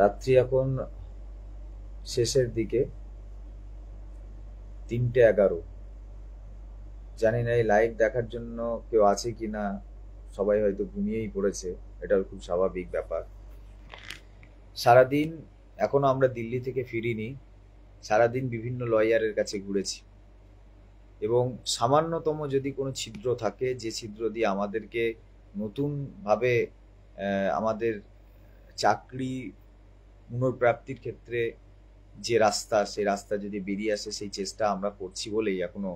রাত্রি এখন শেষের দিকে, 3:11। জানি না এই লাইভ দেখার জন্য কেউ আছে কিনা। সবাই হয়তো ঘুমিয়েই পড়েছে, এটাও খুব স্বাভাবিক ব্যাপার। সারাদিন এখনো আমরা দিল্লি থেকে ফিরিনি। সারাদিন বিভিন্ন লয়ারের কাছে ঘুরেছি, এবং সামান্যতম যদি কোনো ছিদ্র থাকে, যে ছিদ্র দিয়ে আমাদেরকে নতুনভাবে আমাদের চাকরি পুনর্প্রাপ্তির ক্ষেত্রে যে রাস্তা, সেই রাস্তা যদি বেরিয়ে আসে, সেই চেষ্টা আমরা করছি বলেই এখনো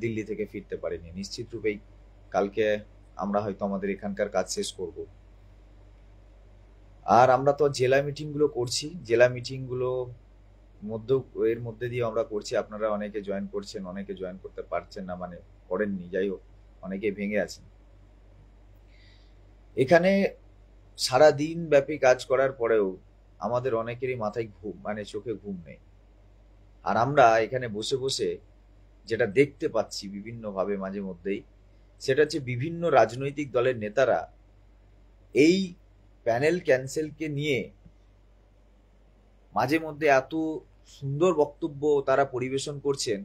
দিল্লি থেকে ফিরতে পারিনি। নিশ্চিত রূপেই কালকে আমরা হয়তো আমাদের এখানকার কাজ শেষ করব। আর আমরা তো জেলা মিটিংগুলো করছি, জেলা মিটিংগুলো এর মধ্যে দিয়ে আমরা করছি। আপনারা অনেকে জয়েন করছেন, অনেকে জয়েন করতে পারছেন না, মানে করেননি, যাই হোক, অনেকে ভেঙে আছেন। এখানে সারা দিন ব্যাপী কাজ করার পরেও আমাদের অনেকেরই মাথায় ঘুম, মানে চোখে ঘুম নেই। আর আমরা এখানে বসে বসে যেটা দেখতে পাচ্ছি বিভিন্নভাবে মাঝে মধ্যেই, সেটা হচ্ছে বিভিন্ন রাজনৈতিক দলের নেতারা এই প্যানেল ক্যান্সেলকে নিয়ে মাঝে মধ্যে এত সুন্দর বক্তব্য তারা পরিবেশন করছেন,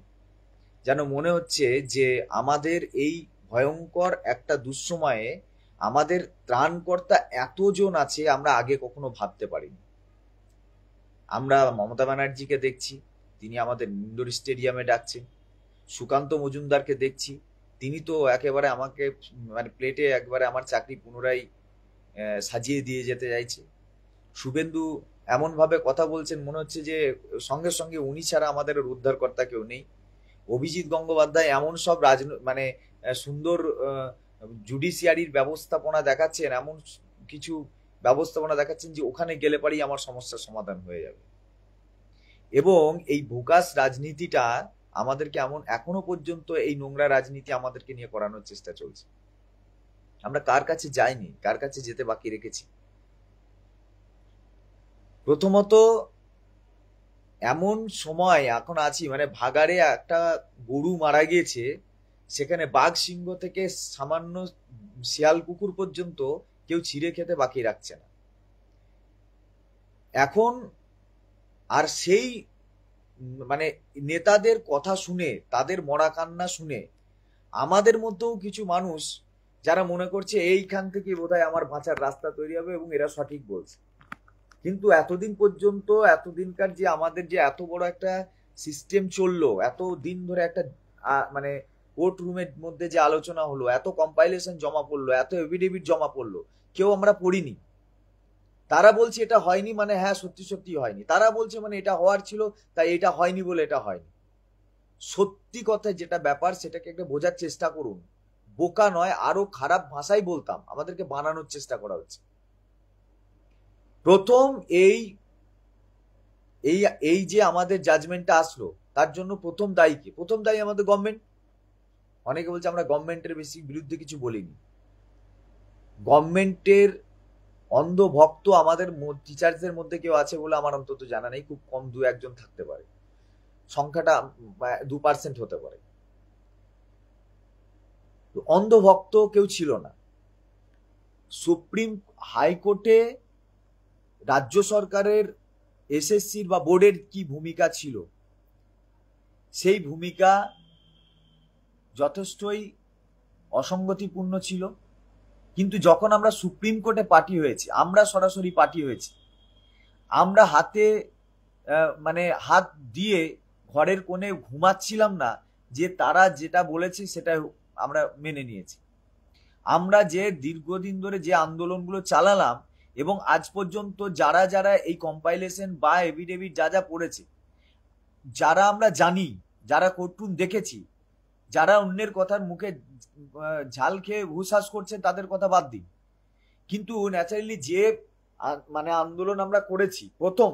যেন মনে হচ্ছে যে আমাদের এই ভয়ঙ্কর একটা দুঃসময়ে আমাদের ত্রাণকর্তা এতজন আছে, আমরা আগে কখনো ভাবতে পারিনি। আমরা মমতা ব্যানার্জিকে দেখছি, তিনি আমাদের ইন্ডোর স্টেডিয়ামে ডাকছেন। সুকান্ত মজুমদারকে দেখছি, তিনি তো একেবারে আমাকে, মানে প্লেটে একবারে আমার চাকরি পুনরায় সাজিয়ে দিয়ে যেতে চাইছে। শুভেন্দু এমন ভাবে কথা বলছেন, মনে হচ্ছে যে সঙ্গে সঙ্গে উনি ছাড়া আমাদের উদ্ধারকর্তা কেউ নেই। অভিজিৎ গঙ্গোপাধ্যায় এমন সব মানে সুন্দর জুডিশিয়ারির ব্যবস্থাপনা দেখাচ্ছেন, এমন কিছু ব্যবস্থাপনা দেখাচ্ছেন যে ওখানে গেলে পারেই আমার সমস্যার সমাধান হয়ে যাবে। এবং এই ভোকাস রাজনীতিটা আমাদেরকে এখনো পর্যন্ত এই নোংরা রাজনীতি আমাদেরকে নিয়ে করানোর চেষ্টা চলছে। আমরা কার কাছে যাইনি, কার কাছে যেতে বাকি রেখেছি? প্রথমত, এমন সময় এখন আছি, মানে ভাগাড়ে একটা গরু মারা গিয়েছে, সেখানে বাঘ সিংহ থেকে সামান্য শিয়াল কুকুর পর্যন্ত কেউ ছিঁড়ে খেতে বাকি রাখছে না এখন। আর সেই মানে নেতাদের কথা শুনে, তাদের মরা কান্না শুনে আমাদের মধ্যেও কিছু মানুষ যারা মনে করছে এইখান থেকে বোধহয় আমার বাঁচার রাস্তা তৈরি হবে এবং এরা সঠিক বলছে। কিন্তু এতদিন পর্যন্ত, এতদিনকার যে আমাদের যে এত বড় একটা সিস্টেম চললো, এত দিন ধরে একটা মানে কোর্ট রুমের মধ্যে যে আলোচনা হলো, এত কম্পাইলেশন জমা পড়লো, এত এফিডেভিট জমা পড়লো, কেউ আমরা পড়িনি। তারা বলছে এটা হয়নি, মানে হ্যাঁ সত্যি সত্যি হয়নি। তারা বলছে মানে এটা হওয়ার ছিল, তাই এটা হয়নি বলে এটা হয়নি। সত্যি কথা যেটা ব্যাপার, সেটাকে একটা বোঝার চেষ্টা করুন। বোকা নয়, আরো খারাপ ভাষায় বলতাম, আমাদেরকে বানানোর চেষ্টা করা হচ্ছে। প্রথম এই এই এই যে আমাদের জাজমেন্টটা আসলো, তার জন্য প্রথম দায়ী কে? প্রথম দায়ী আমাদের গভর্নমেন্ট। অনেকে বলছে আমরা গভর্নমেন্টের বেশি বিরুদ্ধে কিছু বলিনি। গভর্নমেন্টের অন্ধ ভক্ত আমাদের টিচার্সদের মধ্যে কেউ আছে বলে আমার অন্তত জানা নেই। খুব কম 2-1 জন থাকতে পারে, সংখ্যাটা 2% হতে পারে। অন্ধ ভক্ত কেউ ছিল না। সুপ্রিম হাইকোর্টে রাজ্য সরকারের এসএসসির বা বোর্ডের কি ভূমিকা ছিল, সেই ভূমিকা যথেষ্টই অসঙ্গতিপূর্ণ ছিল। কিন্তু যখন আমরা সুপ্রিম কোর্টে পার্টি হয়েছি, আমরা সরাসরি পার্টি হয়েছি, আমরা হাতে মানে হাত দিয়ে ঘরের কোণে ঘুমাচ্ছিলাম না যে তারা যেটা বলেছে সেটা আমরা মেনে নিয়েছি। আমরা যে দীর্ঘদিন ধরে যে আন্দোলনগুলো চালালাম, এবং আজ পর্যন্ত যারা যারা এই কম্পাইলেশন বা এফিডেভিট যা যা পড়েছে, যারা আমরা জানি, যারা কোর্টরুম দেখেছি, যারা অন্যের কথার মুখে ঝাল খেয়ে হুশাস করছে, তাদের কথা বাদ দিন। কিন্তু ন্যাচারালি যে মানে আন্দোলন আমরা করেছি, প্রথম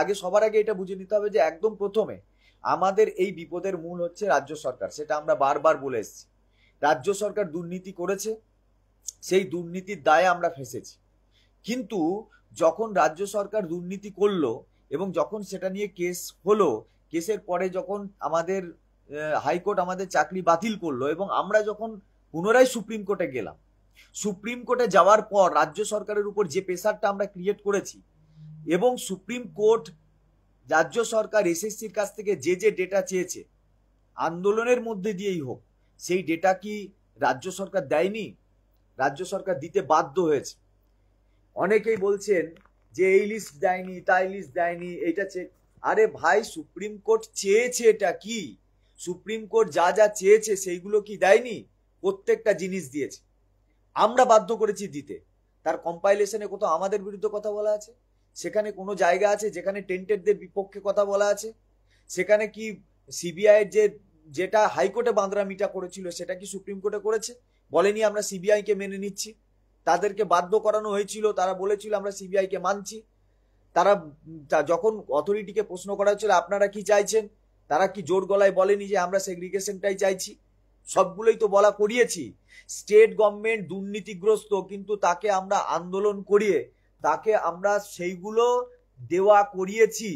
আগে সবার আগে এটা বুঝে নিতে হবে যে একদম প্রথমে আমাদের এই বিপদের মূল হচ্ছে রাজ্য সরকার। সেটা আমরা বারবার বলে এসেছি। রাজ্য সরকার দুর্নীতি করেছে, সেই দুর্নীতির দায়ে আমরা ফেঁসেছি। কিন্তু যখন রাজ্য সরকার দুর্নীতি করলো এবং যখন সেটা নিয়ে কেস হলো, কেসের পরে যখন আমাদের হাইকোর্ট আমাদের চাকরি বাতিল করলো এবং আমরা যখন পুনরায় সুপ্রিম কোর্টে গেলাম, সুপ্রিম কোর্টে যাওয়ার পর রাজ্য সরকারের উপর যে প্রেসারটা আমরা ক্রিয়েট করেছি, এবং সুপ্রিম কোর্ট, রাজ্য সরকার এসএসসির কাছ থেকে যে যে ডেটা চেয়েছে আন্দোলনের মধ্যে দিয়েই হোক, সেই ডেটা কি রাজ্য সরকার দেয়নি? রাজ্য সরকার দিতে বাধ্য হয়েছে। অনেকেই বলছেন যে এই লিস্ট দেয়নি, তাই লিস্ট দেয়নি, এইটা আরে ভাই, সুপ্রিম কোর্ট চেয়েছে এটা কি? সুপ্রিম কোর্ট যা যা চেয়েছে সেইগুলো কি দেয়নি? প্রত্যেকটা জিনিস দিয়েছে। আমরা বাধ্য করেছি দিতে। তার কম্পাইলেশনে কোথাও আমাদের বিরুদ্ধে কথা বলা আছে? সেখানে কোনো জায়গা আছে যেখানে টেন্টেডদের বিপক্ষে কথা বলা আছে? সেখানে কি সিবিআই যেটা হাইকোর্টে বাঁদরামিটা করেছিল সেটা কি সুপ্রিম কোর্টে করেছে? বলেনি আমরা সিবিআই কে মেনে নিচ্ছি। তাদেরকে বাধ্য করানো হয়েছিল, তারা বলেছিল আমরা সিবিআই কে মানছি। তারা যখন অথরিটিকে প্রশ্ন করা হচ্ছিল আপনারা কি চাইছেন, তারা কি জোর গলায় বলেনি যে আমরা সেগ্রিগেশনটাই চাইছি? সবগুলোই তো বলা করিয়েছি। স্টেট গভর্নমেন্ট দুর্নীতিগ্রস্ত, কিন্তু তাকে আমরা আন্দোলন করিয়ে তাকে আমরা সেইগুলো দেওয়া করিয়েছি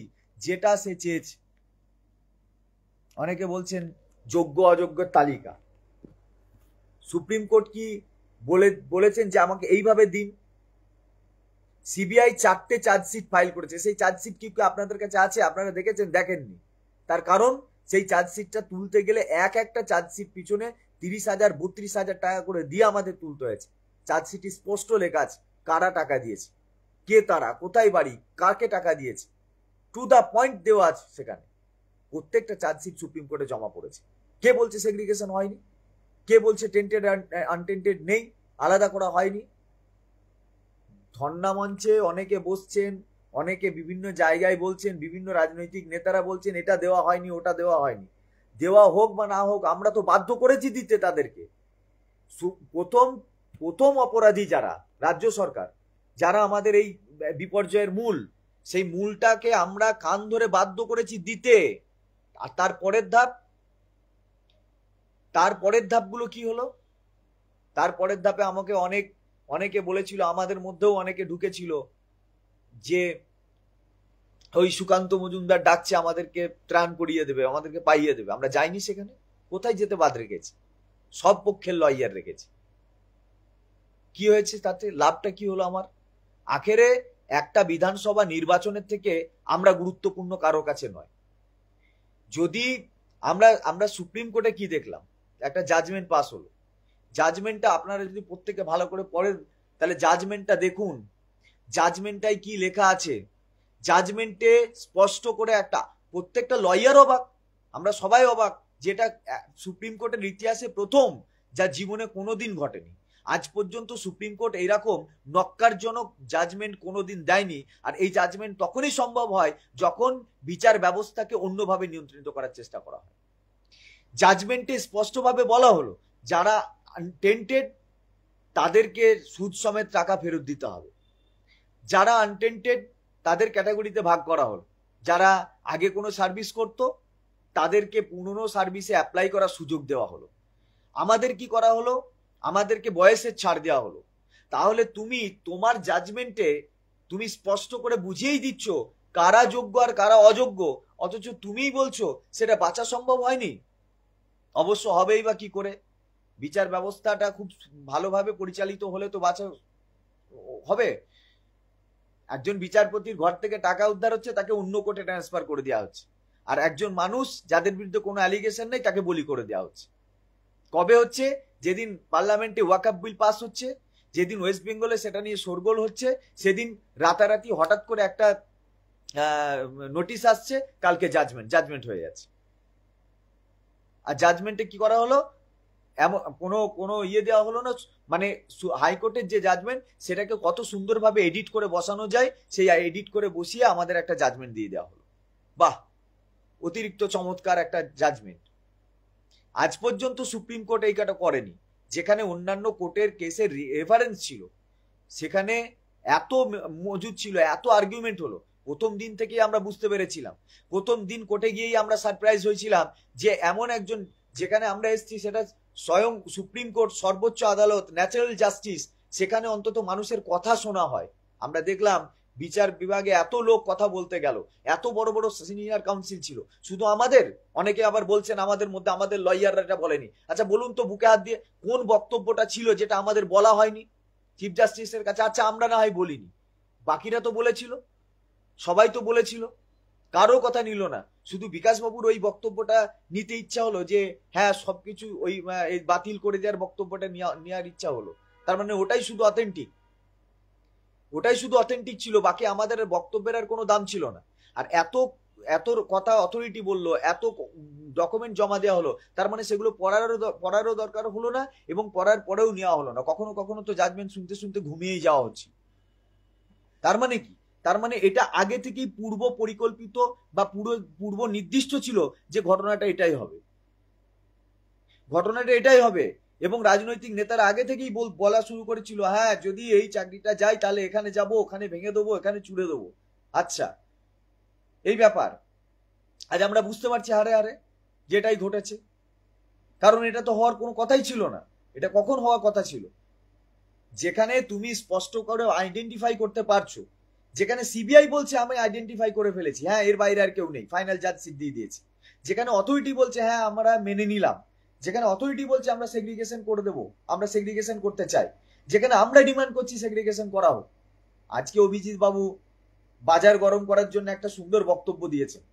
যেটা সে চেয়েছে। অনেকে বলছেন যোগ্য অযোগ্যের তালিকা। সুপ্রিম কোর্ট কি বলেছেন যে আমাকে এইভাবে দিন? সিবিআই 4টে চার্জশিট ফাইল করেছে। সেই চার্জশিট কি আপনাদের কাছে আছে? আপনারা দেখেছেন? দেখেননি। তার কারণ সেই চার্জশিটটা তুলতে গেলে একটা চার্জশিট পিছনে 30,000 32,000 টাকা করে দিয়ে আমাদের তুলতে হয়েছে। চার্জশিটে স্পষ্ট লেখা আছে কারা টাকা দিয়েছে, কে তারা, কোথায় বাড়ি, কাকে টাকা দিয়েছে, টু দা পয়েন্ট দেওয়া আছে সেখানে। প্রত্যেকটা চার্জশিট সুপ্রিম কোর্টে জমা পড়েছে। কে বলছে সেগ্রিগেশন হয়নি? কে বলছে টেন্টেড আনটেন্টেড নেই, আলাদা করা হয়নি? ধর্ণা মঞ্চে অনেকে বসছেন, অনেকে বিভিন্ন জায়গায় বলছেন, বিভিন্ন রাজনৈতিক নেতারা বলছেন এটা দেওয়া হয়নি, ওটা দেওয়া হয়নি। দেওয়া হোক বা না হোক, আমরা তো বাধ্য করেছি দিতে তাদেরকে। প্রথম অপরাধী যারা, রাজ্য সরকার, যারা আমাদের এই বিপর্যয়ের মূল, সেই মূলটাকে আমরা কান ধরে বাধ্য করেছি দিতে। আর তারপরের ধাপগুলো কি হলো? তারপরের ধাপে আমাকে অনেকে বলেছিল, আমাদের মধ্যেও অনেকে ঢুকেছিল যে ওই সুকান্ত মজুমদার ডাকছে আমাদেরকে ত্রাণ করিয়ে দেবে, আমাদেরকে পাইয়ে দেবে। আমরা যাইনি সেখানে। কোথায় যেতে বাদ রেখেছি? সব পক্ষের লয়ার রেখেছি। কি হয়েছে তাতে? লাভটা কি হলো আমার? আখেরে একটা বিধানসভা নির্বাচনের থেকে আমরা গুরুত্বপূর্ণ কারো কাছে নয়। যদি আমরা সুপ্রিম কোর্টে কি দেখলাম, একটা জাজমেন্ট পাস হলো। জাজমেন্টটা আপনারা যদি প্রত্যেকে ভালো করে পড়েন তাহলে জাজমেন্টটা দেখুন, জাজমেন্টটাই কি লেখা আছে। জাজমেন্টে স্পষ্ট করে প্রত্যেকটা লয়ার অবাক, আমরা সবাই অবাক, যেটা সুপ্রিম কোর্টের ইতিহাসে প্রথম, যা জীবনে কোনোদিন ঘটেনি। আজ পর্যন্ত সুপ্রিম কোর্ট এইরকম নক্কারজনক জাজমেন্ট কোনোদিন দেয়নি। আর এই জাজমেন্ট তখনই সম্ভব হয় যখন বিচার ব্যবস্থাকে অন্যভাবে নিয়ন্ত্রিত করার চেষ্টা করা হয়। জাজমেন্টে স্পষ্টভাবে বলা হলো যারা আনটেন্টেড তাদেরকে সুদ সমেত টাকা ফেরত দিতে হবে। যারা আনটেন্টেড তাদের ক্যাটাগরিতে ভাগ করা হলো। যারা আগে কোনো সার্ভিস করত তাদেরকে পুরনো সার্ভিসে অ্যাপ্লাই করার সুযোগ দেওয়া হলো। আমাদের কি করা হলো? আমাদেরকে বয়সের ছাড় দেওয়া হলো। তাহলে তুমি তোমার জাজমেন্টে তুমি স্পষ্ট করে বুঝিয়েই দিচ্ছ কারা যোগ্য আর কারা অযোগ্য, অথচ তুমিই বলছো সেটা বাঁচা সম্ভব হয়নি। অবশ্য হবেই বা কি করে? বিচার ব্যবস্থাটা খুব ভালোভাবে পরিচালিত হলে তো বাঁচা হবে। একজন বিচারপতির ঘর থেকে টাকা উদ্ধার হচ্ছে, তাকে অন্য কোর্টে ট্রান্সফার করে দেওয়া হচ্ছে। আর একজন মানুষ যাদের বিরুদ্ধে কোনো অ্যালিগেশন নেই তাকে বলি করে দেওয়া হচ্ছে। কবে হচ্ছে? যেদিন পার্লামেন্টে ওয়াকআপ বিল পাস হচ্ছে, যেদিন ওয়েস্ট বেঙ্গলে সেটা নিয়ে শোরগোল হচ্ছে, সেদিন রাতারাতি হঠাৎ করে একটা নোটিশ আসছে, কালকে জাজমেন্ট হয়ে যাচ্ছে। আর জাজমেন্টে কি করা হলো? এমন কোনো দেওয়া হলো না, মানে হাইকোর্টের যে জাজমেন্ট সেটাকে কত সুন্দরভাবে এডিট করে বসানো যায়, সেই এডিট করে বসিয়ে আমাদের একটা জাজমেন্ট দিয়ে দেওয়া হলো। বাহ, অতিরিক্ত চমৎকার একটা জাজমেন্ট। আজ পর্যন্ত সুপ্রিম কোর্ট এই কাটা করেনি। যেখানে অন্যান্য কোর্টের কেসের রেফারেন্স ছিল, সেখানে এত মজুদ ছিল, এত আর্গুমেন্ট হলো, প্রথম দিন থেকেই আমরা বুঝতে পেরেছিলাম। প্রথম দিন কোর্টে গিয়েই আমরা সারপ্রাইজ হয়েছিলাম যে এমন একজন, যেখানে আমরা এসেছি সেটা স্বয়ং সুপ্রিম কোর্ট, সর্বোচ্চ আদালত, ন্যাচারাল জাস্টিস, সেখানে অন্তত মানুষের কথা শোনা হয়। আমরা দেখলাম বিচার বিভাগে এত লোক কথা বলতে গেল, এত বড় বড় সিনিয়র কাউন্সিল ছিল। শুধু আমাদের, অনেকে আবার বলছেন আমাদের মধ্যে আমাদের লয়াররা এটা বলেনি। আচ্ছা বলুন তো বুকে হাত দিয়ে কোন বক্তব্যটা ছিল যেটা আমাদের বলা হয়নি চিফ জাস্টিসের কাছে? আচ্ছা আমরা না হয় বলিনি, বাকিরা তো বলেছিল। সবাই তো বলেছিল, কারো কথা নিল না, শুধু বিকাশবাবুর ওই বক্তব্যটা নিতে ইচ্ছা হলো যে হ্যাঁ সবকিছু ওই বাতিল করে দেওয়ার বক্তব্যটা নেওয়ার ইচ্ছা হলো। তার মানে ওটাই শুধু অথেন্টিক, ওটাই শুধু অথেন্টিক ছিল, বাকি আমাদের বক্তব্যের আর কোনো দাম ছিল না। আর এত এত কথা অথরিটি বললো, এত ডকুমেন্ট জমা দেওয়া হলো, তার মানে সেগুলো পড়ারও দরকার হলো না, এবং পড়ার পরেও নেওয়া হলো না। কখনো কখনো তো জাজমেন্ট শুনতে শুনতে ঘুমিয়েই যাওয়া হচ্ছে। তার মানে কি? তার মানে এটা আগে থেকেই পূর্ব পরিকল্পিত বা পূর্ব নির্দিষ্ট ছিল যে ঘটনাটা এটাই হবে, ঘটনাটা এটাই হবে। এবং রাজনৈতিক নেতারা আগে থেকেই বলা শুরু করেছিল, হ্যাঁ যদি এই চাকরিটা যায় তাহলে এখানে যাব, ওখানে ভেঙে দেবো, এখানে চুড়ে দেবো। আচ্ছা, এই ব্যাপার আজ আমরা বুঝতে পারছি হারে হারে যেটাই ঘটেছে। কারণ এটা তো হওয়ার কোনো কথাই ছিল না। এটা কখন হওয়ার কথা ছিল? যেখানে তুমি স্পষ্ট করে আইডেন্টিফাই করতে পারছো, যেখানে সিবিআই বলছে আমি আইডেন্টিফাই করে ফেলেছি, হ্যাঁ এর বাইরে আর কেউ নেই, ফাইনাল জাজ সিট দিয়ে দিয়েছে, যেখানে অথরিটি বলছে হ্যাঁ আমরা মেনে নিলাম, যেখানে অথরিটি বলছে আমরা সেগ্রিগেশন করে দেবো, আমরা সেগ্রিগেশন করতে চাই, যেখানে আমরা ডিমান্ড করছি সেগ্রিগেশন করা হোক। আজকে অভিজিৎ বাবু বাজার গরম করার জন্য একটা সুন্দর বক্তব্য দিয়েছেন,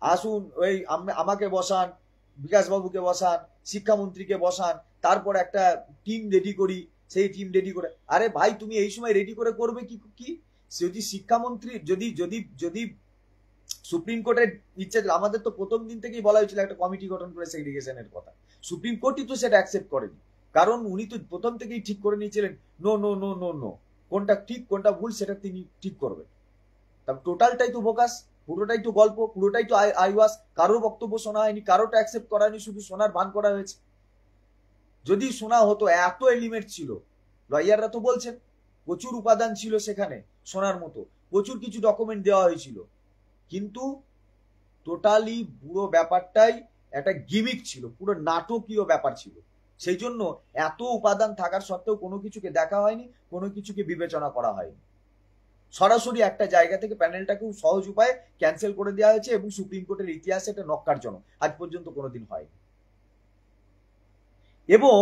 আসুন ওই আমাকে বসান, বিকাশ বাবুকে বসান, শিক্ষামন্ত্রীকে বসান, তারপর একটা টিম রেডি করি, সেই টিম রেডি করে। আরে ভাই তুমি এই সময় রেডি করে করবে কি কি? যদি শিক্ষামন্ত্রী যদি যদি যদি সুপ্রিম কোর্টের ইচ্ছা, আমাদের তো প্রথম দিন থেকেই বলা হয়েছিল একটা কমিটি গঠন করে সেগ্রিগেশনের কথা, সুপ্রিম কোর্টই তো সেটা অ্যাকসেপ্ট করেনি, কারণ উনি তো প্রথম থেকেই ঠিক করে নিয়েছিলেন no no no no no, কোনটা ঠিক কোনটা ভুল সেটা তিনি ঠিক করবেন। তবে টোটালটাই তো বোকাস, পুরোটাই তো গল্প, পুরোটাই তো আইওয়াস, কারোর বক্তব্য শোনা হয়নি, কারোটা অ্যাকসেপ্ট করা হয়নি, শুধু শোনার ভান করা হয়েছে। যদি শোনা হতো, এত এলিমেন্ট ছিল, লয়াররা তো বলছেন প্রচুর উপাদান ছিল সেখানে শোনার মতো, প্রচুর কিছু ডকুমেন্ট দেওয়া হয়েছিল, কিন্তু টোটালি পুরো ব্যাপারটাই একটা গিমিক ছিল, পুরো নাটকীয় ব্যাপার ছিল। সেই জন্য এত উপাদান থাকার সত্ত্বেও কোনো কিছুকে দেখা হয়নি, কোনো কিছুকে বিবেচনা করা হয়নি, সরাসরি একটা জায়গা থেকে প্যানেলটাকেও সহজ উপায়ে ক্যান্সেল করে দেওয়া হয়েছে, এবং সুপ্রিম কোর্টের ইতিহাসে এটা নক্কারজনক, আজ পর্যন্ত কোনোদিন হয়নি। এবং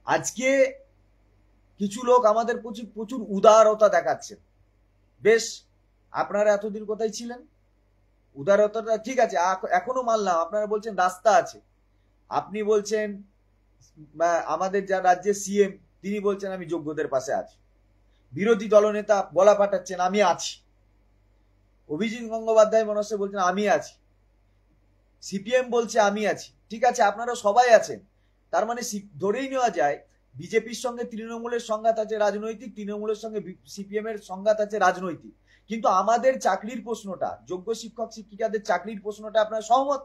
আজকে কিছু লোক আমাদের প্রচুর প্রচুর উদারতা দেখাচ্ছেন, বেশ আপনারা এতদিন কোথায় ছিলেন? উদারতাটা ঠিক আছে, এখনো মানলাম, আপনারা বলছেন রাস্তা আছে, আপনি বলছেন আমাদের যা রাজ্যের সিএম তিনি বলছেন আমি যোগ্যদের পাশে আছি, বিরোধী দলনেতা বলা পাঠাচ্ছেন আমি আছি, অভিজিৎ গঙ্গোপাধ্যায় মনস্য বলছেন আমি আছি, সিপিএম বলছে আমি আছি, ঠিক আছে আপনারা সবাই আছেন। তার মানে ধরেই নেওয়া যায় বিজেপির সঙ্গে তৃণমূলের সংঘাত আছে রাজনৈতিক, তৃণমূলের সঙ্গে সিপিএম এর সংঘাত আছে রাজনৈতিক, কিন্তু আমাদের চাকরির প্রশ্নটা, যোগ্য শিক্ষক শিক্ষিকাদের চাকরির প্রশ্নটা আপনারা সহমত।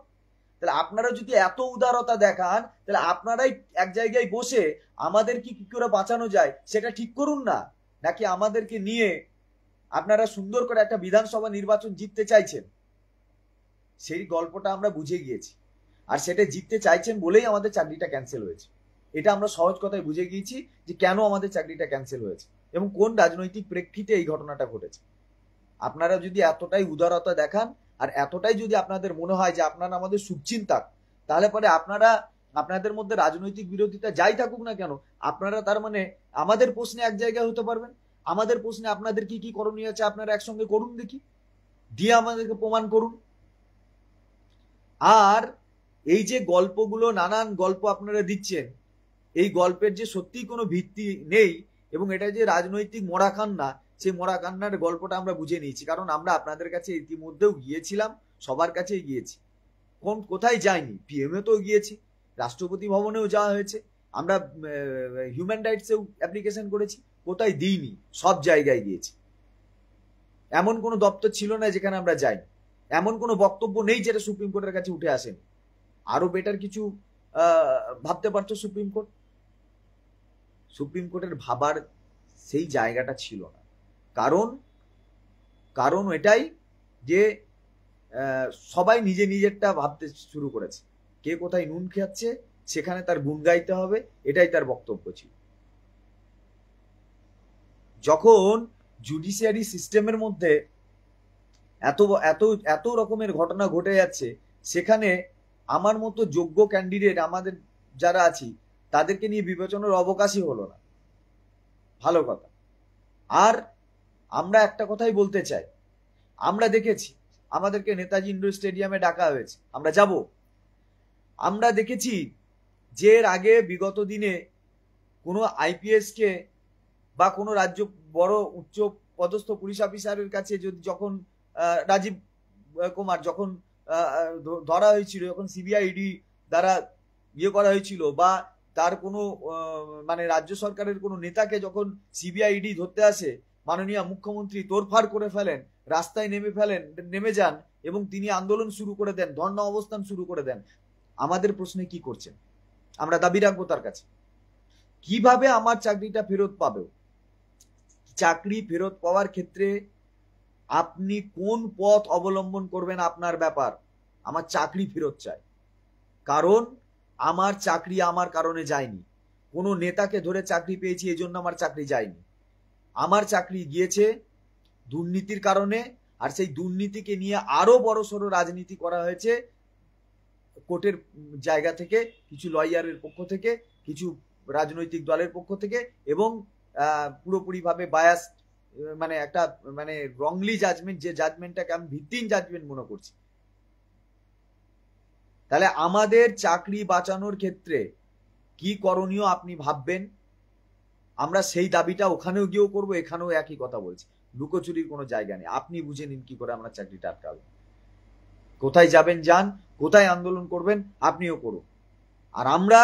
তাহলে আপনারা যদি এত উদারতা দেখান, তাহলে আপনারাই এক জায়গায় বসে আমাদেরকে কি করে বাঁচানো যায় সেটা ঠিক করুন না, নাকি আমাদেরকে নিয়ে আপনারা সুন্দর করে একটা বিধানসভা নির্বাচন জিততে চাইছেন। সেই গল্পটা আমরা বুঝে গিয়েছি, আর সেটা জিততে চাইছেন বলেই আমাদের চাকরিটা ক্যান্সেল হয়েছে। এটা আমরা সহজ কথায় বুঝে গিয়েছি যে কেন আমাদের চাকরিটা ক্যান্সেল হয়েছে এবং কোন রাজনৈতিক প্রেক্ষিতে এই ঘটনাটা ঘটেছে। আপনারা যদি এতটাই উদারতা দেখান আর এতটাই যদি আপনাদের মনে হয় যে আপনারা আমাদের শুভচিন্তাক, তাহলে পরে আপনারা আপনাদের মধ্যে রাজনৈতিক বিরোধিতা যাই থাকুক না কেন, আপনারা তার মানে আমাদের প্রশ্নে এক জায়গায় হতে পারবেন, আমাদের প্রশ্নে আপনাদের কি কি করণীয় আছে আপনারা একসঙ্গে করুন, দেখি দিয়ে আমাদেরকে প্রমাণ করুন। আর এই যে গল্পগুলো, নানান গল্প আপনারা দিচ্ছেন, এই গল্পের যে সত্যিই কোনো ভিত্তি নেই এবং এটা যে রাজনৈতিক মরা কান্না, সেই মরা কান্নার গল্পটা আমরা বুঝে নিয়েছি, কারণ আমরা আপনাদের কাছে ইতিমধ্যেও গিয়েছিলাম, সবার কাছেই গিয়েছি, কোথায় যায়নি, পিএমএ তো গিয়েছি, রাষ্ট্রপতি ভবনেও যাওয়া হয়েছে, আমরা হিউম্যান রাইটসেও অ্যাপ্লিকেশন করেছি, কোথায় দিইনি, সব জায়গায় গিয়েছি। এমন কোনো দপ্তর ছিল না যেখানে আমরা যাইনি, এমন কোনো বক্তব্য নেই যেটা সুপ্রিম কোর্টের কাছে উঠে আসেনি। আরো বেটার কিছু ভাবতে পারতো সুপ্রিম কোর্ট, সুপ্রিম কোর্টের ভাবার সেই জায়গাটা ছিল না। কারণ এটাই যে সবাই নিজে নিজেরটা ভাবতে শুরু করেছে, কে কোথায় নুন খাচ্ছে সেখানে তার গুণ গাইতে হবে, এটাই তার বক্তব্য ছিল। যখন জুডিশিয়ারি সিস্টেমের মধ্যে এত এত এত রকমের ঘটনা ঘটে যাচ্ছে, সেখানে আমার মতো যোগ্য ক্যান্ডিডেট আমাদের যারা আছি তাদেরকে নিয়ে বিবেচনার অবকাশই হলো না, ভালো কথা। আর আমরা একটা কথাই বলতে চাই, আমরা দেখেছি আমাদেরকে নেতাজি ইন্ডোর স্টেডিয়ামে ডাকা হয়েছে, আমরা যাব। আমরা দেখেছি যে এর আগে বিগত দিনে কোনো আইপিএস কে বা কোনো রাজ্য বড় উচ্চ পদস্থ পুলিশ অফিসারের কাছে যখন রাজীব কুমার যখন ধরা হয়েছিল, যখন সিবিআই ইডি দ্বারা ইয়ে করা হয়েছিল, বা তার কোনো মানে রাজ্য সরকারের কোনো নেতাকে যখন সিবিআই ইডি ধরতে আসে, মাননীয় মুখ্যমন্ত্রী তোড়ফাড় করে ফেলেন, রাস্তায় নেমে যান এবং তিনি আন্দোলন শুরু করে দেন, ধর্ণা অবস্থান শুরু করে দেন। আমাদের প্রশ্নে কি করছেন? আমরা দাবি রাখবো তার কাছে, কিভাবে আমার চাকরিটা ফেরত পাবে? চাকরি ফেরত পাওয়ার ক্ষেত্রে আপনি কোন পথ অবলম্বন করবেন আপনার ব্যাপার, আমার চাকরি ফেরত চাই। কারণ আমার চাকরি আমার কারণে যায়নি, কোনো নেতাকে ধরে চাকরি পেয়েছি এই জন্য আমার চাকরি যায়নি। আমার চাকরি গিয়েছে দুর্নীতির কারণে, আর সেই দুর্নীতিকে নিয়ে আরো বড়সড় রাজনীতি করা হয়েছে কোর্টের জায়গা থেকে, কিছু লয়ারের পক্ষ থেকে, কিছু রাজনৈতিক দলের পক্ষ থেকে, এবং পুরোপুরিভাবে বায়াস, মানে একটা মানে রংলি জাজমেন্ট, যে জাজমেন্টটাকে আমি ভিত্তিহীন জাজমেন্ট মনে করছি। তাহলে আমাদের চাকরি বাঁচানোর ক্ষেত্রে কি করণীয় আপনি ভাববেন, আমরা সেই দাবিটা ওখানেও গিয়েও করবো, এখানেও একই কথা বলছি। লুকোচুরির কোনো জায়গা নেই, আপনি বুঝে নিন কি করে আমরা চাকরিটা আটকাবো। কোথায় যাবেন যান, কোথায় আন্দোলন করবেন আপনিও করুন। আর আমরা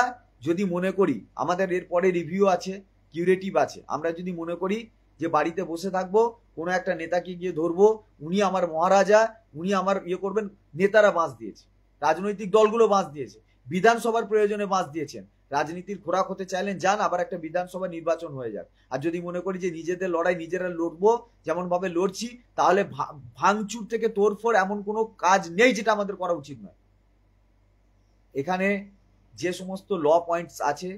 যদি মনে করি আমাদের এরপরে রিভিউ আছে, কিউরেটিভ আছে, আমরা যদি মনে করি যে বাড়িতে বসে থাকবো, কোনো একটা নেতাকে গিয়ে ধরবো, উনি আমার মহারাজা, উনি আমার ইয়ে করবেন, নেতারা বাঁশ দিয়েছে, রাজনৈতিক দলগুলো বাঁশ দিয়েছে, বিধানসভার প্রয়োজনে বাঁশ দিয়েছেন, রাজনীতির খোরাক হতে চাইলেন যান, আবার একটা বিধানসভা নির্বাচন হয়ে যাক। আর যদি মনে করি যে নিজেদের লড়াই নিজেরা লড়বো, যেমন ভাবে লড়ছি, তাহলে ভাঙচুর থেকে তোড়ফোড় এমন কোনো কাজ নেই যেটা আমাদের করা উচিত নয়। এখানে যে সমস্ত ল পয়েন্টস আছে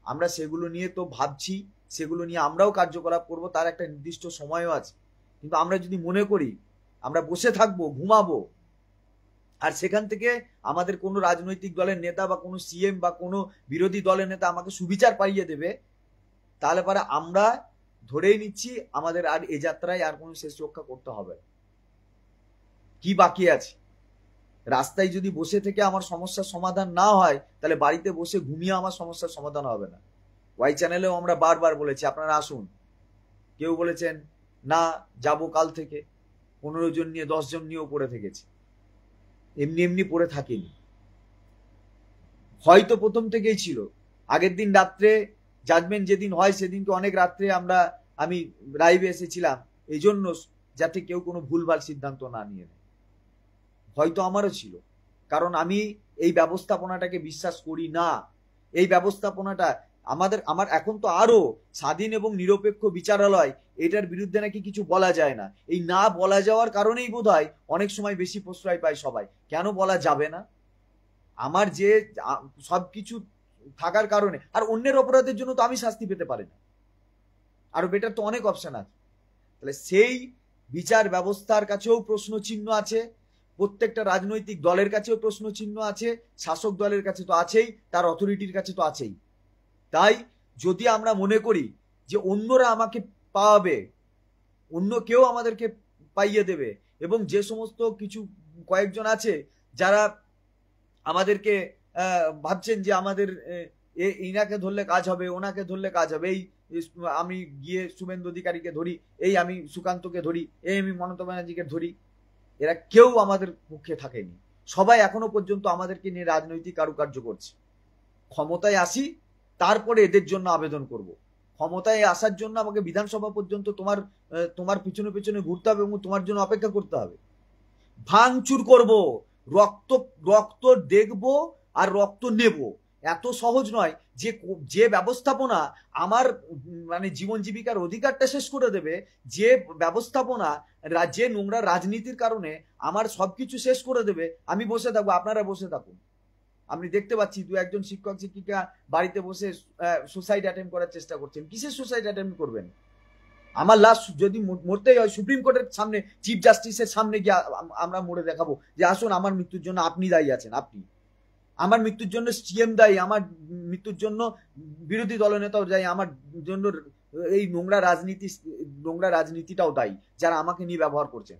আমরা সেগুলো নিয়ে তো ভাবছি, সেগুলো নিয়ে আমরাও কার্যকলাপ করব, তার একটা নির্দিষ্ট সময়ও আছে। কিন্তু আমরা যদি মনে করি আমরা বসে থাকবো, ঘুমাবো, আর সেখান থেকে আমাদের কোনো রাজনৈতিক দলের নেতা বা কোনো সিএম বা কোনো বিরোধী দলের নেতা আমাকে সুবিচার পাইয়ে দেবে, তাহলে পরে আমরা ধরেই নিচ্ছি আমাদের আর এ যাত্রায় আর কোনো শেষ রক্ষা করতে হবে। কি বাকি আছে? রাস্তায় যদি বসে থেকে আমার সমস্যার সমাধান না হয়, তাহলে বাড়িতে বসে ঘুমিয়ে আমার সমস্যার সমাধান হবে না। ওয়াই চ্যানেলেও আমরা বারবার বলেছি আপনারা আসুন, কেউ বলেছেন না যাব কাল থেকে, 15 জন নিয়ে 10 জন নিয়েও পড়ে থেকেছি, এমনি এমনি পড়ে থাকিনি, হয়তো প্রথম থেকেই ছিল। আগের দিন রাত্রে জাজমেন্ট যেদিন হয় সেদিনকে অনেক রাত্রে আমি লাইভে এসেছিলাম, এই জন্য যাতে কেউ কোনো ভুলভাল সিদ্ধান্ত না নিয়ে নেয়। হয়তো আমারও ছিল, কারণ আমি এই ব্যবস্থাপনাটাকে বিশ্বাস করি না। এই ব্যবস্থাপনাটা আমার এখন তো আরো স্বাধীন এবং নিরপেক্ষ বিচারালয়, এটার বিরুদ্ধে নাকি কিছু বলা যায় না। এই না বলা যাওয়ার কারণেই বোধহয় অনেক সময় বেশি প্রশ্রয় পায় সবাই। কেন বলা যাবে না? আমার যে সবকিছু থাকার কারণে, আর অন্যের অপরাধের জন্য তো আমি শাস্তি পেতে পারি না, আরো বেটার তো অনেক অপশন আছে। তাহলে সেই বিচার ব্যবস্থার কাছেও প্রশ্ন চিহ্ন আছে, প্রত্যেকটা রাজনৈতিক দলের কাছেও প্রশ্ন চিহ্ন আছে, শাসক দলের কাছে তো আছেই, তার অথরিটির কাছে তো আছেই। তাই যদি আমরা মনে করি যে অন্যরা আমাকে পাওয়াবে, অন্য কেউ আমাদেরকে পাইয়ে দেবে, এবং যে সমস্ত কিছু কয়েকজন আছে যারা আমাদেরকে ভাবছেন যে আমাদের ইনাকে ধরলে কাজ হবে, ওনাকে ধরলে কাজ হবে, এই আমি গিয়ে শুভেন্দু অধিকারীকে ধরি, এই আমি সুকান্তকে ধরি, এই আমি মমতা ব্যানার্জিকে ধরি, এরা কেউ আমাদের পক্ষে থাকেনি। সবাই এখনো পর্যন্ত আমাদেরকে নিয়ে রাজনৈতিক কারুকার্য করছে। ক্ষমতায় আসি, তারপরে এদের জন্য আবেদন করব। ক্ষমতায় আসার জন্য আমাকে বিধানসভা পর্যন্ত তোমার পিছনে পিছনে ঘুরতে হবে এবং তোমার জন্য অপেক্ষা করতে হবে। ভাঙচুর করব, রক্ত দেখব আর রক্ত নেব, এত সহজ নয়। যে ব্যবস্থাপনা আমার মানে জীবন জীবিকার অধিকারটা শেষ করে দেবে, যে ব্যবস্থাপনা যে নোংরা রাজনীতির কারণে আমার সবকিছু শেষ করে দেবে, আমি বসে থাকবো, আপনারা বসে থাকুন। আমি দেখতে পাচ্ছি 2-1 শিক্ষক শিক্ষিকা বাড়িতে বসে সুসাইড অ্যাটেম্প করার চেষ্টা করছেন। কিসের সুসাইড অ্যাটেম্প করবেন? আমার লাস্ট যদি মরতেই হয় সুপ্রিম কোর্টের সামনে, চিফ জাস্টিসের সামনে গিয়ে আমরা মরে দেখাবো যে আসুন আমার মৃত্যুর জন্য আপনি দায়ী আছেন, আপনি আমার মৃত্যুর জন্য সিএম দায়ী, আমার মৃত্যুর জন্য বিরোধী দলনেতাও দায়ী, আমার জন্য এই নোংরা রাজনীতিটাও দায়ী, যারা আমাকে নিয়ে ব্যবহার করছেন।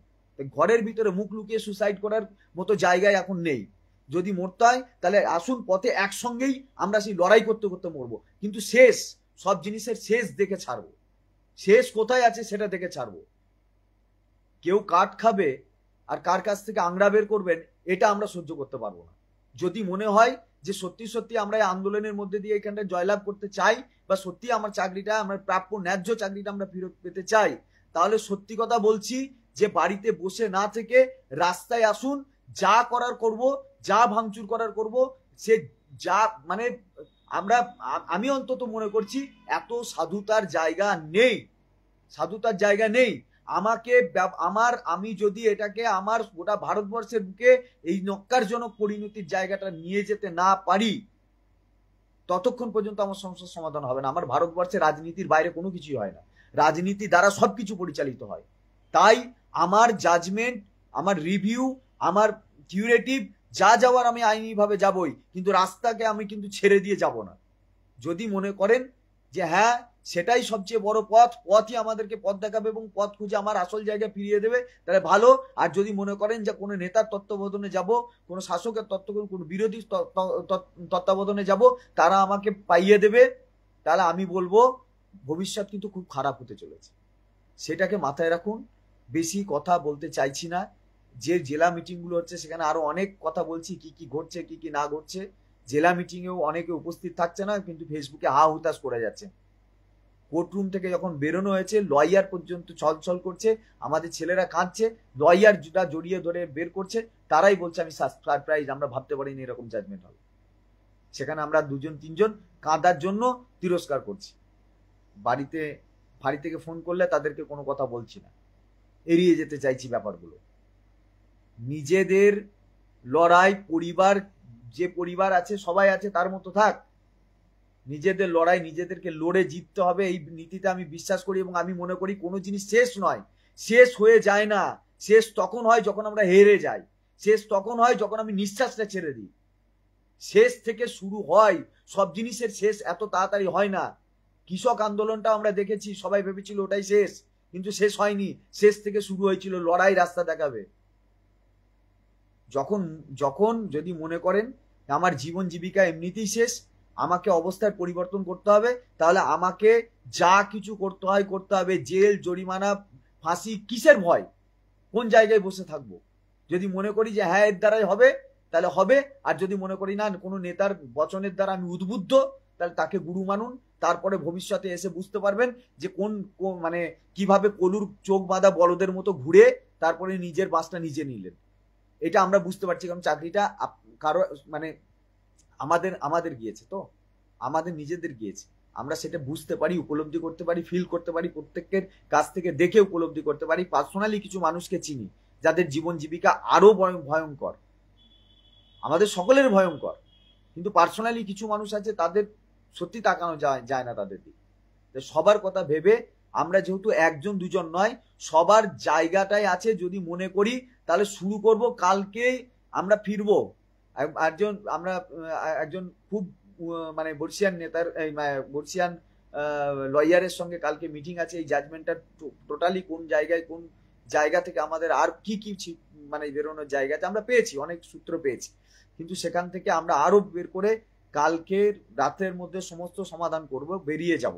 ঘরের ভিতরে মুখ লুকিয়ে সুসাইড করার মতো জায়গায় এখন নেই। যদি মরতে হয় তাহলে আসুন পথে একসঙ্গেই আমরা সেই লড়াই করতে করতে মরবো, কিন্তু শেষ, সব জিনিসের শেষ দেখে ছাড়বো। শেষ কোথায় আছে সেটা দেখে ছাড়বো। কেউ কাঠ খাবে আর কার কাছ থেকে আংড়া বের করবেন, এটা আমরা সহ্য করতে পারবো না। যদি মনে হয় যে সত্যি সত্যি আমরা এই আন্দোলনের মধ্যে দিয়ে এখানটা জয়লাভ করতে চাই, বা সত্যি আমার চাকরিটা, আমার প্রাপ্য ন্যায্য চাকরিটা আমরা ফেরত পেতে চাই, তাহলে সত্যি কথা বলছি যে বাড়িতে বসে না থেকে রাস্তায় আসুন, যা করার করব, যা ভাঙচুর করার করব। সে যা মানে আমি অন্তত মনে করছি এত সাধুতার জায়গা নেই, সাধুতার জায়গা নেই। আমি যদি এটাকে আমার গোটা ভারতবর্ষের বুকে এই নক্কারজনক পরিণতির জায়গাটা নিয়ে যেতে না পারি, ততক্ষণ পর্যন্ত আমার সমস্যার সমাধান হবে না। আমার ভারতবর্ষে রাজনীতির বাইরে কোনো কিছুই হয় না, রাজনীতি দ্বারা সবকিছু পরিচালিত হয়। তাই আমার জাজমেন্ট, আমার রিভিউ, আমার কিউরেটিভ যা যাওয়ার আমি আইনিভাবে যাবই, কিন্তু রাস্তাকে আমি কিন্তু ছেড়ে দিয়ে যাব না। যদি মনে করেন যে হ্যাঁ সেটাই সবচেয়ে বড় পথই আমাদেরকে পথ দেখাবে এবং পথ খুঁজে আমার আসল জায়গায় ফিরিয়ে দেবে, তাহলে ভালো। আর যদি মনে করেন যে কোনো নেতার তত্ত্বাবধানে যাব, কোনো শাসকের কোনো বিরোধী তত্ত্বাবধানে যাব, তারা আমাকে পাইয়ে দেবে, তাহলে আমি বলবো ভবিষ্যৎ কিন্তু খুব খারাপ হতে চলেছে। সেটাকে মাথায় রাখুন। বেশি কথা বলতে চাইছি না। যে জেলা মিটিংগুলো হচ্ছে সেখানে আরো অনেক কথা বলছি, কি কি ঘটছে কি কি না ঘটছে। জেলা মিটিংয়েও অনেকে উপস্থিত থাকছে না, কিন্তু ফেসবুকে হা হুতাশ করে যাচ্ছে। কোর্টরুম থেকে যখন বেরোনো হয়েছে, লয়ার পর্যন্ত ছলছল করছে, আমাদের ছেলেরা কাঁদছে, লয়ার যেটা জড়িয়ে ধরে বের করছে, তারাই বলছে আমি সারপ্রাইজ, আমরা ভাবতে পারিনি এরকম জাজমেন্ট হবে। সেখানে আমরা দুজন তিনজন কাঁদার জন্য তিরস্কার করছি। বাড়ি থেকে ফোন করলে তাদেরকে কোনো কথা বলছি না, এড়িয়ে যেতে চাইছি ব্যাপারগুলো। নিজেদের লড়াই, পরিবার, যে পরিবার আছে সবাই আছে তার মতো থাক। নিজেদের লড়াই নিজেদেরকে লড়ে জিততে হবে, এই নীতিতে আমি বিশ্বাস করি। এবং আমি মনে করি কোনো জিনিস শেষ নয়, শেষ হয়ে যায় না। শেষ তখন হয় যখন আমরা হেরে যাই, শেষ তখন হয় যখন আমি নিঃশ্বাসটা ছেড়ে দিই। শেষ থেকে শুরু হয়, সব জিনিসের শেষ এত তাড়াতাড়ি হয় না। কৃষক আন্দোলনটা আমরা দেখেছি, সবাই ভেবেছিল ওটাই শেষ, কিন্তু শেষ হয়নি। শেষ থেকে শুরু হয়েছিল, লড়াই রাস্তা দেখাবে। যখন যদি মনে করেন আমার জীবন জীবিকা এমনিতেই শেষ, আমাকে অবস্থার পরিবর্তন করতে হবে, তাহলে আমাকে যা কিছু করতে হয় করতে হবে। জেল, জরিমানা, ফাঁসি, কিসের ভয়? কোন জায়গায় বসে থাকবো? যদি মনে করি যে হ্যাঁ এর দ্বারাই হবে, তাহলে হবে। আর যদি মনে করি না কোনো নেতার বচনের দ্বারা আমি উদ্বুদ্ধ, তাহলে তাকে গুরু মানুন। তারপরে ভবিষ্যতে এসে বুঝতে পারবেন যে কোন মানে কিভাবে কলুর চোখ বাঁধা বলদের মতো ঘুরে তারপরে নিজের বাসটা নিজে নিলেন। এটা আমরা বুঝতে পারছি, কারণ চাকরিটা কারো মানে আমাদের গিয়েছে, তো আমাদের নিজেদের গিয়েছে। আমরা সেটা বুঝতে পারি, উপলব্ধি করতে পারি, ফিল করতে পারি, প্রত্যেকের কাছ থেকে দেখে উপলব্ধি করতে পারি। পার্সোনালি কিছু মানুষকে চিনি যাদের জীবন জীবিকা আরো ভয়ঙ্কর, আমাদের সকলের ভয়ঙ্কর, কিন্তু পার্সোনালি কিছু মানুষ আছে তাদের সত্যি তাকানো যায় না তাদের দিকে। সবার কথা ভেবে আমরা যেহেতু একজন দুজন নয়, সবার জায়গাটাই আছে। যদি মনে করি তাহলে শুরু করব, কালকেই আমরা ফিরবো। একজন খুব মানে বর্ষিয়ান নেতার, বর্ষিয়ান লয়ারের সঙ্গে কালকে মিটিং আছে। এই জাজমেন্টটা টোটালি কোন জায়গা থেকে আমাদের আর কি মানে বেরোনোর জায়গা আছে আমরা পেয়েছি, অনেক সূত্র পেয়েছি, কিন্তু সেখান থেকে আমরা আরো বের করে কালকে রাতের মধ্যে সমস্ত সমাধান করব, বেরিয়ে যাব।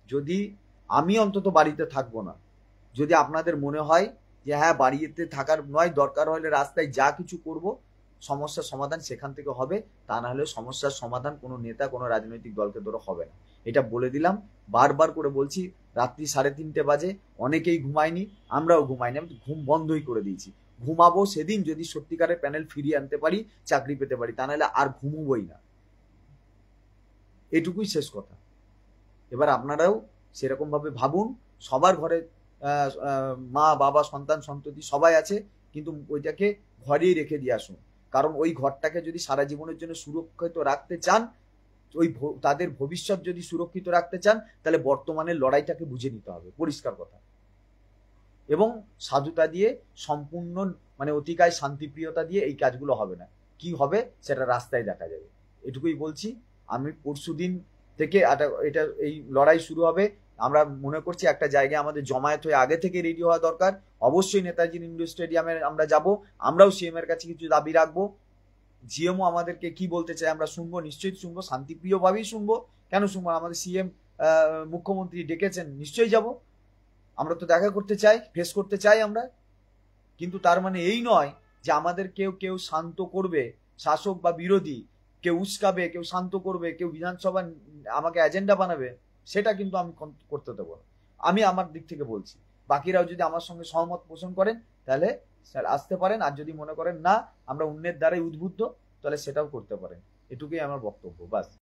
যদি আমি অন্তত বাড়িতে থাকবো না, যদি আপনাদের মনে হয় যে হ্যাঁ বাড়িতে থাকার নয়, দরকার হলে রাস্তায় যা কিছু করব, সমস্যার সমাধান সেখান থেকে হবে। তা না হলে সমস্যার সমাধান কোনো নেতা, কোনো রাজনৈতিক দলকে ধরে হবে না। এটা বলে দিলাম, বারবার করে বলছি। রাত্রি 3:30 বাজে, অনেকেই ঘুমায়নি, আমরাও ঘুমাইনি, আমি ঘুম বন্ধই করে দিয়েছি। ঘুমাবো সেদিন যদি সত্যিকারের প্যানেল ফিরিয়ে আনতে পারি, চাকরি পেতে পারি, তা নাহলে আর ঘুমোবই না। এটুকুই শেষ কথা। এবার আপনারাও সেরকম ভাবে ভাবুন। সবার ঘরে মা বাবা সন্তান সন্ততি সবাই আছে, কিন্তু ওইটাকে ঘরেই রেখে দিয়ে আসুন। কারণ ওই ঘরটাকে যদি সারা জীবনের জন্য সুরক্ষিত রাখতে চান, তাদের ভবিষ্যৎ যদি সুরক্ষিত রাখতে চান, তাহলে বর্তমানের লড়াইটাকে বুঝে নিতে হবে, পরিষ্কার কথা। এবং সাধুতা দিয়ে সম্পূর্ণ মানে অতিকায় শান্তিপ্রিয়তা দিয়ে এই কাজগুলো হবে না। কি হবে সেটা রাস্তায় দেখা যাবে। এটুকুই বলছি। আমি পরশুদিন থেকে এটা এই লড়াই শুরু হবে। আমরা মনে করছি একটা জায়গায় আমাদের জমায়েত হয়ে আগে থেকে রেডি হওয়া দরকার। অবশ্যই নেতাজি ইন্ডোর স্টেডিয়ামে আমরা যাব, আমরাও সিএম এর কাছে কিছু দাবি রাখবো। জিএমও আমাদেরকে কি বলতে চাই আমরা শুনবো, নিশ্চয়ই শুনবো, শান্তিপ্রিয়ভাবেই শুনবো। কেন শুনবো? আমাদের সিএম মুখ্যমন্ত্রী ডেকেছেন, নিশ্চয়ই যাব। আমরা তো দেখা করতে চাই, ফেস করতে চাই আমরা। কিন্তু তার মানে এই নয় যে আমাদের কেউ কেউ শান্ত করবে, শাসক বা বিরোধী কেউ উস্কাবে, কেউ শান্ত করবে, কেউ বিধানসভা আমাকে এজেন্ডা বানাবে, সেটা কিন্তু আমি করতে দেবো না। আমি আমার দিক থেকে বলছি, বাকিরাও যদি আমার সঙ্গে সহমত পোষণ করেন তাহলে স্যার আসতে পারেন, আর যদি মনে করেন না আমরা অন্যের দ্বারাই উদ্বুদ্ধ তাহলে সেটাও করতে পারেন। এটুকুই আমার বক্তব্য, বাস।